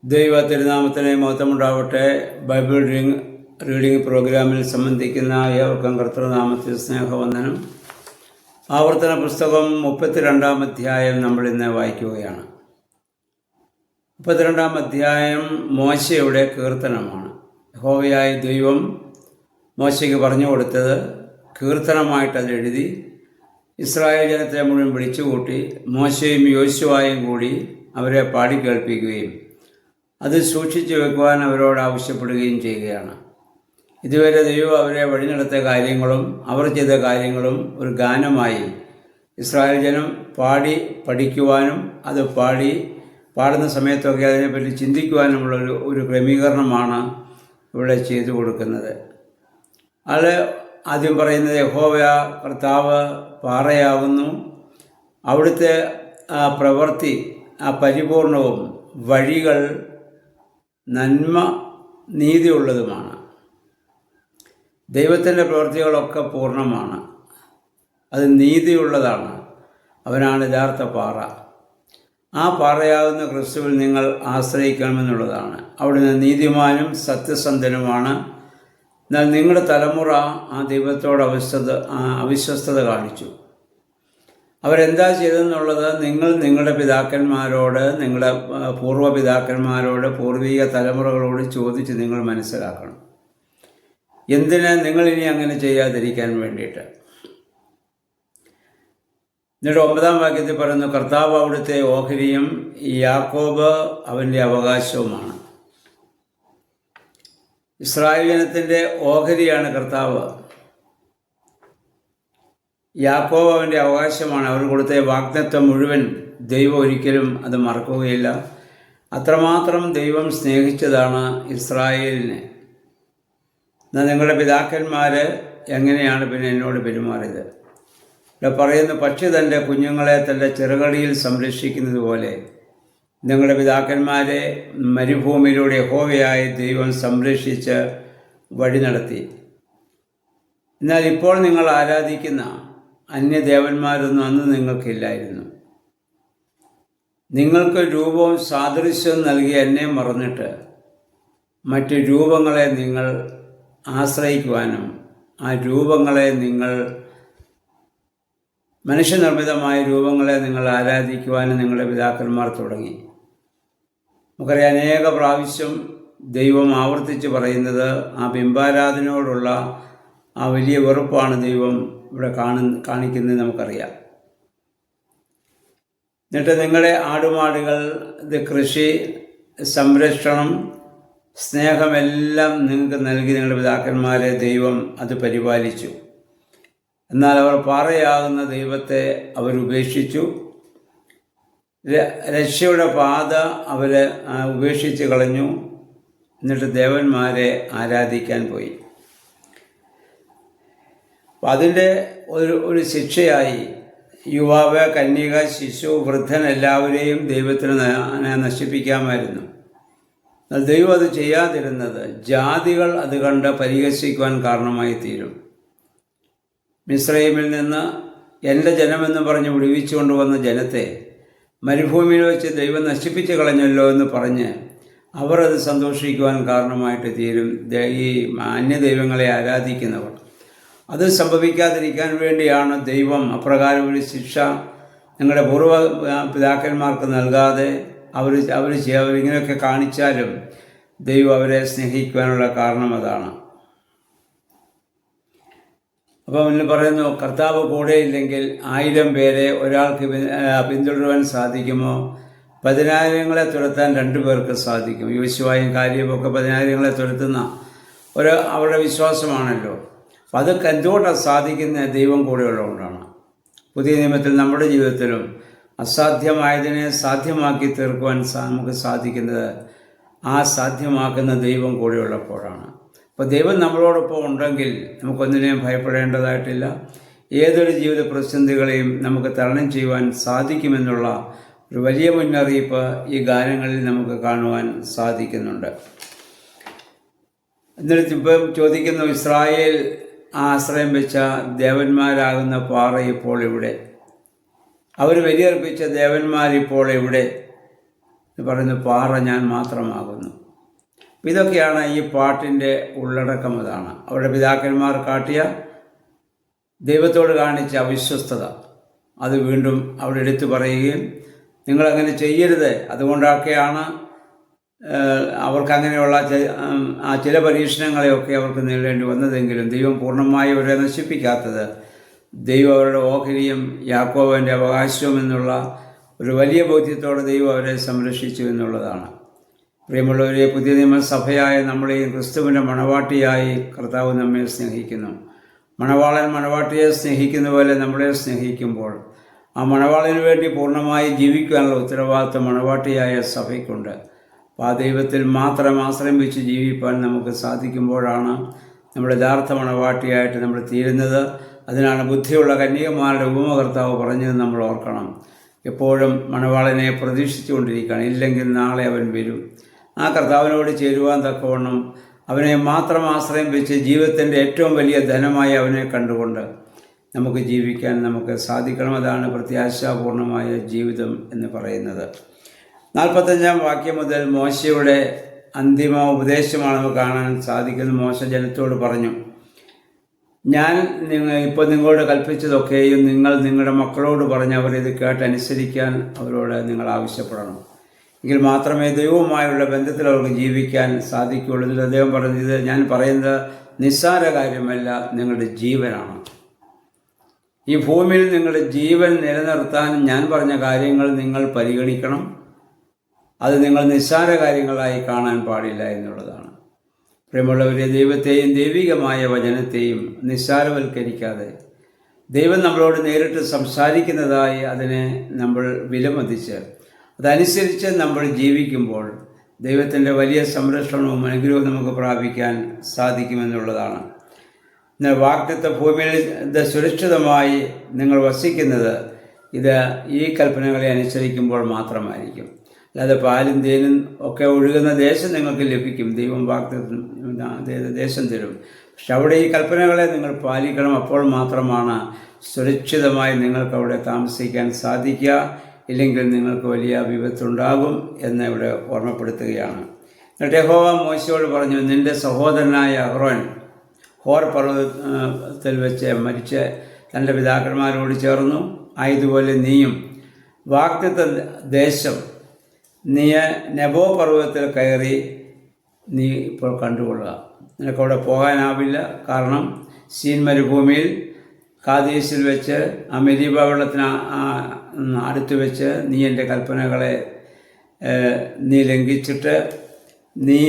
ദൈവ തിരുനാമത്തിന് മഹത്വമുണ്ടാവട്ടെ. Bible reading പ്രോഗ്രാമിൽ സംബന്ധിക്കുന്ന ഏവർക്കും കർത്തൃനാമത്തിൽ സ്നേഹവന്ദനം. ആവർത്തന പുസ്തകം 32-ാം അധ്യായം നമ്മൾ ഇന്ന് വായിക്കുകയാണ്. 32-ാം അധ്യായം മോശയുടെ കീർത്തനമാണ്. യഹോവയായ ദൈവം മോശയ്ക്ക് പറഞ്ഞു കൊടുത്തത് കീർത്തനമായിട്ട് അതെഴുതി ഇസ്രായേൽ ജനത്തെ മുഴുവൻ വിളിച്ചുകൂട്ടി മോശയും യോശുവയും കൂടി അവരെ പാടി കേൾപ്പിക്കുകയും അത് സൂക്ഷിച്ചു വെക്കുവാൻ അവരോട് ആവശ്യപ്പെടുകയും ചെയ്യുകയാണ്. ഇതുവരെ ദൈവം അവരെ വഴി നടത്തിയ കാര്യങ്ങളും അവർ ചെയ്ത കാര്യങ്ങളും ഒരു ഗാനമായി ഇസ്രായേൽ ജനം പാടി പഠിക്കുവാനും അത് പാടുന്ന സമയത്തൊക്കെ അതിനെപ്പറ്റി ചിന്തിക്കുവാനുമുള്ള ഒരു ക്രമീകരണമാണ് ഇവിടെ ചെയ്തു കൊടുക്കുന്നത്. അത് ആദ്യം പറയുന്നത് യഹോവ കർത്താവ് പാറയാകുന്നു, അവിടുത്തെ പ്രവൃത്തി പരിപൂർണവും വഴികൾ നന്മ നീതിയുള്ളതുമാണ്. ദൈവത്തിൻ്റെ പ്രവൃത്തികളൊക്കെ പൂർണ്ണമാണ്, അത് നീതിയുള്ളതാണ്. അവനാണ് യഥാർത്ഥ പാറ. ആ പാറയാകുന്ന ക്രിസ്തുവിൽ നിങ്ങൾ ആശ്രയിക്കണമെന്നുള്ളതാണ്. അവിടുന്ന് നീതിമാനും സത്യസന്ധനുമാണ്. എന്നാൽ നിങ്ങളുടെ തലമുറ ആ ദൈവത്തോട് അവിശ്വസ്തത കാണിച്ചു. അവരെന്താ ചെയ്തെന്നുള്ളത് നിങ്ങൾ നിങ്ങളുടെ പിതാക്കന്മാരോട്, നിങ്ങളുടെ പൂർവ്വപിതാക്കന്മാരോട്, പൂർവിക തലമുറകളോട് ചോദിച്ച് നിങ്ങൾ മനസ്സിലാക്കണം. എന്തിന് നിങ്ങളിനി അങ്ങനെ ചെയ്യാതിരിക്കാൻ വേണ്ടിയിട്ട്. എന്നിട്ട് 9-ാം വാക്യത്തിൽ പറയുന്നു, കർത്താവ് അവിടുത്തെ ഓഹരിയും യാക്കോബ് അവൻ്റെ അവകാശവുമാണ്. ഇസ്രായേൽ ജനത്തിൻ്റെ ഓഹരിയാണ് കർത്താവ്. യാക്കോബ് അവൻ്റെ അവകാശമാണ്. അവർ കൊടുത്ത വാഗ്ദത്തം മുഴുവൻ ദൈവം ഒരിക്കലും അത് മറക്കുകയില്ല. അത്രമാത്രം ദൈവം സ്നേഹിച്ചതാണ് ഇസ്രായേലിനെ. എന്നാൽ നിങ്ങളുടെ പിതാക്കന്മാർ എങ്ങനെയാണ് പിന്നെ എന്നോട് പെരുമാറിയത്? ഇവിടെ പറയുന്ന പക്ഷി തൻ്റെ കുഞ്ഞുങ്ങളെ തൻ്റെ ചിറകടിയിൽ സംരക്ഷിക്കുന്നത് പോലെ നിങ്ങളുടെ പിതാക്കന്മാരെ മരുഭൂമിയിലൂടെ യഹോവയായ ദൈവം സംരക്ഷിച്ച് വഴി നടത്തി. എന്നാൽ ഇപ്പോൾ നിങ്ങൾ ആരാധിക്കുന്ന അന്യദേവന്മാരൊന്നും അന്ന് നിങ്ങൾക്കില്ലായിരുന്നു. നിങ്ങൾക്ക് രൂപവും സാദൃശ്യവും നൽകി എന്നെ മറന്നിട്ട് മറ്റു രൂപങ്ങളെ നിങ്ങൾ ആശ്രയിക്കുവാനും ആ രൂപങ്ങളെ നിങ്ങൾ മനുഷ്യനിർമ്മിതമായ രൂപങ്ങളെ നിങ്ങൾ ആരാധിക്കുവാനും നിങ്ങളുടെ പിതാക്കന്മാർ തുടങ്ങി. നമുക്കറിയാം, അനേക പ്രാവശ്യം ദൈവം ആവർത്തിച്ച് പറയുന്നത് ആ ബിംബാരാധനയോടുള്ള ആ വലിയ വെറുപ്പാണ് ദൈവം ഇവിടെ കാണിക്കുന്നത് നമുക്കറിയാം. എന്നിട്ട് നിങ്ങളുടെ ആടുമാടുകൾ, കൃഷി, സംരക്ഷണം, സ്നേഹമെല്ലാം നിങ്ങൾക്ക് നൽകി നിങ്ങളുടെ പിതാക്കന്മാരെ ദൈവം അത് പരിപാലിച്ചു. എന്നാൽ അവർ പാറയാകുന്ന ദൈവത്തെ അവരുപേക്ഷിച്ചു. രക്ഷയുടെ പാത അവർ ഉപേക്ഷിച്ച് കളഞ്ഞു. എന്നിട്ട് ദേവന്മാരെ ആരാധിക്കാൻ പോയി. അപ്പം അതിൻ്റെ ഒരു ശിക്ഷയായി യുവാവ്, കന്യക, ശിശു, വൃദ്ധൻ എല്ലാവരെയും ദൈവത്തിന് നശിപ്പിക്കാമായിരുന്നു. എന്നാൽ ദൈവം അത് ചെയ്യാതിരുന്നത് ജാതികൾ അത് കണ്ട് പരിഹസിക്കുവാൻ കാരണമായി തീരും. മിസ്രയീമിൽ നിന്ന് എൻ്റെ ജനമെന്ന് പറഞ്ഞ് വിടുവിച്ചു കൊണ്ടുവന്ന ജനത്തെ മരുഭൂമിയിൽ വെച്ച് ദൈവം നശിപ്പിച്ച് കളഞ്ഞല്ലോ എന്ന് പറഞ്ഞ് അവർ അത് സന്തോഷിക്കുവാൻ കാരണമായിട്ട് തീരും ഈ അന്യദൈവങ്ങളെ ആരാധിക്കുന്നവർ. അത് സംഭവിക്കാതിരിക്കാൻ വേണ്ടിയാണ് ദൈവം അപ്രകാരം ഒരു ശിക്ഷ നിങ്ങളുടെ പൂർവ്വ പിതാക്കന്മാർക്ക് നൽകാതെ അവരിങ്ങനെയൊക്കെ കാണിച്ചാലും ദൈവം അവരെ സ്നേഹിക്കുവാനുള്ള കാരണം അതാണ്. അപ്പം ഇന്ന് പറയുന്നു, കർത്താവ് കൂടെയില്ലെങ്കിൽ 1000 പേരെ ഒരാൾക്ക് പിന്തുടരുവാൻ സാധിക്കുമോ? 10,000 തുരത്താൻ 2 പേർക്ക് സാധിക്കും. യോശുവയും കാലേബുമൊക്കെ 10,000 തുരത്തുന്ന അവരുടെ വിശ്വാസമാണല്ലോ. അപ്പം അതൊക്കെ എന്തുകൊണ്ടാണ് സാധിക്കുന്നത്? ദൈവം കൂടെയുള്ളതുകൊണ്ടാണ്. പുതിയ നിയമത്തിൽ നമ്മുടെ ജീവിതത്തിലും അസാധ്യമായതിനെ സാധ്യമാക്കി തീർക്കുവാൻ നമുക്ക് സാധിക്കുന്നത് ആ സാധ്യമാക്കുന്ന ദൈവം കൂടെയുള്ളപ്പോഴാണ്. അപ്പോൾ ദൈവം നമ്മളോടൊപ്പം ഉണ്ടെങ്കിൽ നമുക്കൊന്നിനെയും ഭയപ്പെടേണ്ടതായിട്ടില്ല. ഏതൊരു ജീവിത പ്രതിസന്ധികളെയും നമുക്ക് തരണം ചെയ്യുവാൻ സാധിക്കുമെന്നുള്ള ഒരു വലിയ മുന്നറിയിപ്പ് ഈ ഗാനങ്ങളിൽ നമുക്ക് കാണുവാൻ സാധിക്കുന്നുണ്ട്. എന്നിട്ട് ഇപ്പം ചോദിക്കുന്നു, ഇസ്രായേൽ ആശ്രയം വെച്ച ദേവന്മാരാകുന്ന പാറ ഇപ്പോൾ ഇവിടെ, അവർ ബലിയർപ്പിച്ച ദേവന്മാരിപ്പോൾ എവിടെ? പറയുന്നു, പാറ ഞാൻ മാത്രമാകുന്നു. ഇതൊക്കെയാണ് ഈ പാട്ടിൻ്റെ ഉള്ളടക്കം. അതാണ് അവരുടെ പിതാക്കന്മാർ കാട്ടിയ ദൈവത്തോട് കാണിച്ച അവിശ്വസ്തത. അത് വീണ്ടും അവിടെ എടുത്തു പറയുകയും നിങ്ങളങ്ങനെ ചെയ്യരുത്, അതുകൊണ്ടൊക്കെയാണ് അവർക്കങ്ങനെയുള്ള ചില പരീക്ഷണങ്ങളെയൊക്കെ അവർക്ക് നേരിടേണ്ടി വന്നതെങ്കിലും ദൈവം പൂർണ്ണമായി അവരെ നശിപ്പിക്കാത്തത് ദൈവം അവരുടെ ഓഹരിയും യാക്കോബിൻ്റെ അവകാശവും എന്നുള്ള ഒരു വലിയ ബോധ്യത്തോടെ ദൈവം അവരെ സംരക്ഷിച്ചു എന്നുള്ളതാണ്. പ്രിയമുള്ളവരെ, പുതിയ നിയമസഭയായ നമ്മളെയും ക്രിസ്തുവിൻ്റെ മണവാട്ടിയായി കർത്താവ് നമ്മെ സ്നേഹിക്കുന്നു. മണവാളൻ മണവാട്ടിയെ സ്നേഹിക്കുന്ന പോലെ നമ്മളെ സ്നേഹിക്കുമ്പോൾ ആ മണവാളന് വേണ്ടി പൂർണ്ണമായി ജീവിക്കാനുള്ള ഉത്തരവാദിത്വം മണവാട്ടിയായ സഭയ്ക്കുണ്ട്. അപ്പോൾ ആ ദൈവത്തിൽ മാത്രം ആശ്രയം വെച്ച് ജീവിക്കാൻ നമുക്ക് സാധിക്കുമ്പോഴാണ് നമ്മുടെ യഥാർത്ഥ മണവാട്ടിയായിട്ട് നമ്മൾ തീരുന്നത്. അതിനാണ് ബുദ്ധിയുള്ള കന്യകമാരുടെ ഉപമകർത്താവ് പറഞ്ഞത് നമ്മൾ ഓർക്കണം. എപ്പോഴും മണവാളനെ പ്രതീക്ഷിച്ചുകൊണ്ടിരിക്കുകയാണ്, ഇല്ലെങ്കിൽ നാളെ അവൻ വരും. ആ കർത്താവിനോട് ചേരുവാൻ തക്കവണ്ണം അവനെ മാത്രം ആശ്രയം വെച്ച് ജീവിതത്തിൻ്റെ ഏറ്റവും വലിയ ധനമായി അവനെ കണ്ടുകൊണ്ട് നമുക്ക് ജീവിക്കാൻ നമുക്ക് സാധിക്കണം. അതാണ് പ്രത്യാശാപൂർണമായ ജീവിതം എന്ന് പറയുന്നത്. 45-ാം വാക്യം മുതൽ മോശയുടെ അന്തിമ ഉപദേശമാണ് നമുക്ക് കാണാൻ സാധിക്കുന്നത്. മോശ ജനത്തോട് പറഞ്ഞു, ഞാൻ ഇപ്പോൾ നിങ്ങളോട് കൽപ്പിച്ചതൊക്കെയും നിങ്ങൾ നിങ്ങളുടെ മക്കളോട് പറഞ്ഞ് അവരിത് കേട്ടനുസരിക്കാൻ അവരോട് നിങ്ങൾ ആവശ്യപ്പെടണം. എങ്കിൽ മാത്രമേ ദൈവവുമായുള്ള ബന്ധത്തിൽ അവർക്ക് ജീവിക്കാൻ സാധിക്കുകയുള്ളൂ. ഇതിൽ അദ്ദേഹം പറഞ്ഞത്, ഞാൻ പറയുന്നത് നിസ്സാര കാര്യമല്ല, നിങ്ങളുടെ ജീവനാണ്. ഈ ഭൂമിയിൽ നിങ്ങളുടെ ജീവൻ നിലനിർത്താൻ ഞാൻ പറഞ്ഞ കാര്യങ്ങൾ നിങ്ങൾ പരിഗണിക്കണം. അത് നിങ്ങൾ നിസ്സാര കാര്യങ്ങളായി കാണാൻ പാടില്ല എന്നുള്ളതാണ്. പ്രിയമുള്ളവരെ, ദൈവത്തെയും ദൈവികമായ വചനത്തെയും നിസ്സാരവൽക്കരിക്കാതെ ദൈവം നമ്മളോട് നേരിട്ട് സംസാരിക്കുന്നതായി അതിനെ നമ്മൾ വിലമതിച്ച് അതനുസരിച്ച് നമ്മൾ ജീവിക്കുമ്പോൾ ദൈവത്തിൻ്റെ വലിയ സംരക്ഷണവും അനുഗ്രഹവും നമുക്ക് പ്രാപിക്കാൻ സാധിക്കുമെന്നുള്ളതാണ്. വാഗ്ദത്ത ഭൂമിയിൽ ഇത് സുരക്ഷിതമായി നിങ്ങൾ വസിക്കുന്നത് ഈ കൽപ്പനകളെ അനുസരിക്കുമ്പോൾ മാത്രമായിരിക്കും. അല്ലാതെ പാലും തേനും ഒക്കെ ഒഴുകുന്ന ദേശം നിങ്ങൾക്ക് ലഭിക്കും, ദൈവം ദേശം തരും. പക്ഷെ അവിടെ ഈ കൽപ്പനകളെ നിങ്ങൾ പാലിക്കണം. അപ്പോൾ മാത്രമാണ് സുരക്ഷിതമായി നിങ്ങൾക്ക് അവിടെ താമസിക്കാൻ സാധിക്കുക. ഇല്ലെങ്കിൽ നിങ്ങൾക്ക് വലിയ വിപത്തുണ്ടാകും എന്ന് ഇവിടെ ഓർമ്മപ്പെടുത്തുകയാണ്. എന്നിട്ട് യഹോവ മോശയോട് പറഞ്ഞു, നിൻ്റെ സഹോദരനായ അഹ്റോൻ ഹോർ പർവ്വതത്തിൽ വെച്ച് മരിച്ച് തൻ്റെ പിതാക്കന്മാരോട് ചേർന്നു. ആയതുപോലെ നീയും വാഗ്ദത്ത ദേശം നീ നെബോ പർവ്വതത്തിൽ കയറി നീ ഇപ്പോൾ കണ്ടുകൊള്ളുക. നിനക്കവിടെ പോകാനാവില്ല. കാരണം സീൻ മരുഭൂമിയിൽ കാദേശിൽ വെച്ച് ആ മെരീബ വെള്ളത്തിന് അടുത്ത് വെച്ച് നീ എൻ്റെ കൽപ്പനകളെ നീ ലംഘിച്ചിട്ട് നീ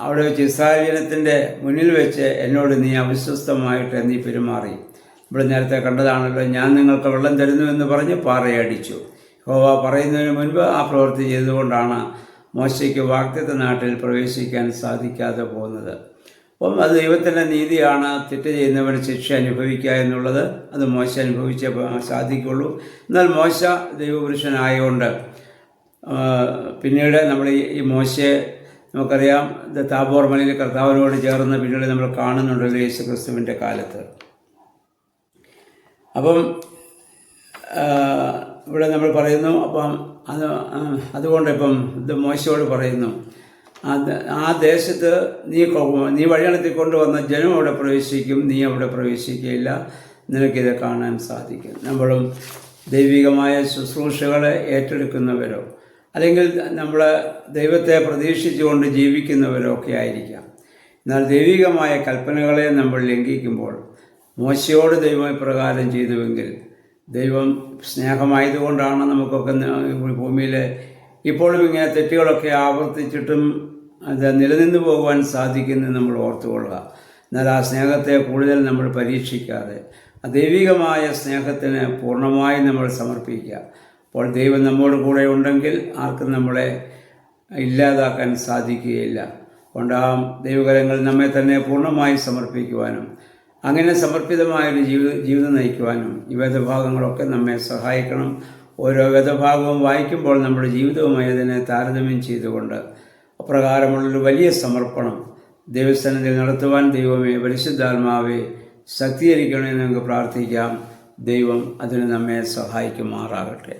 അവിടെ വെച്ച് ഇസ്രായേൽ ജനത്തിൻ്റെ മുന്നിൽ വെച്ച് എന്നോട് നീ അവിശ്വസ്തമായിട്ട് നീ പെരുമാറി. ഇവിടെ നേരത്തെ കണ്ടതാണല്ലോ, ഞാൻ നിങ്ങൾക്ക് വെള്ളം തരുന്നു എന്ന് പറഞ്ഞ് പാറയടിച്ചു. യഹോവ പറയുന്നതിന് മുൻപ് ആ പ്രവൃത്തി ചെയ്തുകൊണ്ടാണ് മോശയ്ക്ക് വാഗ്ദത്ത നാട്ടിൽ പ്രവേശിക്കാൻ സാധിക്കാതെ പോകുന്നത്. അപ്പം അത് ദൈവത്തിൻ്റെ നീതിയാണ്. തെറ്റ് ചെയ്യുന്നവന് ശിക്ഷ അനുഭവിക്കുക എന്നുള്ളത് അത് മോശ അനുഭവിച്ചേ സാധിക്കുള്ളൂ. എന്നാൽ മോശ ദൈവപുരുഷനായതുകൊണ്ട് പിന്നീട് നമ്മൾ ഈ മോശയെ നമുക്കറിയാം, താബോർ മലയിൽ കർത്താവിനോട് ചേർന്ന് പിന്നീട് നമ്മൾ കാണുന്നുണ്ടല്ലോ യേശു ക്രിസ്തുവിൻ്റെ കാലത്ത്. അപ്പം ഇവിടെ നമ്മൾ പറയുന്നു, അപ്പം അതുകൊണ്ട് ഇപ്പം ഇത് മോശയോട് പറയുന്നു, ആ ദേശത്ത് നീ വഴിയടത്തി കൊണ്ടുവന്ന ജനം അവിടെ പ്രവേശിക്കും, നീ അവിടെ പ്രവേശിക്കുകയില്ല. നിനക്കിത് കാണാൻ സാധിക്കും. നമ്മളും ദൈവികമായ ശുശ്രൂഷകളെ ഏറ്റെടുക്കുന്നവരോ അല്ലെങ്കിൽ നമ്മൾ ദൈവത്തെ പ്രതീക്ഷിച്ചുകൊണ്ട് ജീവിക്കുന്നവരോ ഒക്കെ ആയിരിക്കാം. എന്നാൽ ദൈവികമായ കൽപ്പനകളെ നമ്മൾ ലംഘിക്കുമ്പോൾ മോശയോട് ദൈവം ഇപ്രകാരം ചെയ്തുവെങ്കിൽ ദൈവം സ്നേഹമായതുകൊണ്ടാണ് നമുക്കൊക്കെ ഭൂമിയിൽ ഇപ്പോഴും ഇങ്ങനെ തെറ്റുകളൊക്കെ ആവർത്തിച്ചിട്ടും അത് നിലനിന്ന് പോകുവാൻ സാധിക്കുന്നത് നമ്മൾ ഓർത്തുകൊള്ളുക. എന്നാൽ ആ സ്നേഹത്തെ കൂടുതൽ നമ്മൾ പരീക്ഷിക്കാതെ ദൈവികമായ സ്നേഹത്തിന് പൂർണ്ണമായി നമ്മൾ സമർപ്പിക്കുക. അപ്പോൾ ദൈവം നമ്മോട് കൂടെ ഉണ്ടെങ്കിൽ ആർക്കും നമ്മളെ ഇല്ലാതാക്കാൻ സാധിക്കുകയില്ല. അതുകൊണ്ട് ആ ദൈവകരങ്ങൾ നമ്മെ തന്നെ പൂർണ്ണമായി സമർപ്പിക്കുവാനും അങ്ങനെ സമർപ്പിതമായൊരു ജീവിതം നയിക്കുവാനും ഈ വേദഭാഗങ്ങളൊക്കെ നമ്മെ സഹായിക്കണം. ഓരോ വേദഭാഗവും വായിക്കുമ്പോൾ നമ്മുടെ ജീവിതവുമായി അതിനെ താരതമ്യം ചെയ്തുകൊണ്ട് അപ്രകാരമുള്ളൊരു വലിയ സമർപ്പണം ദൈവസന്നിധിയിൽ നടത്തുവാൻ ദൈവമേ, പരിശുദ്ധാത്മാവെ ശക്തീകരിക്കണമെന്ന് നമുക്ക് പ്രാർത്ഥിക്കാം. ദൈവം അതിന് നമ്മെ സഹായിക്കുമാറാകട്ടെ.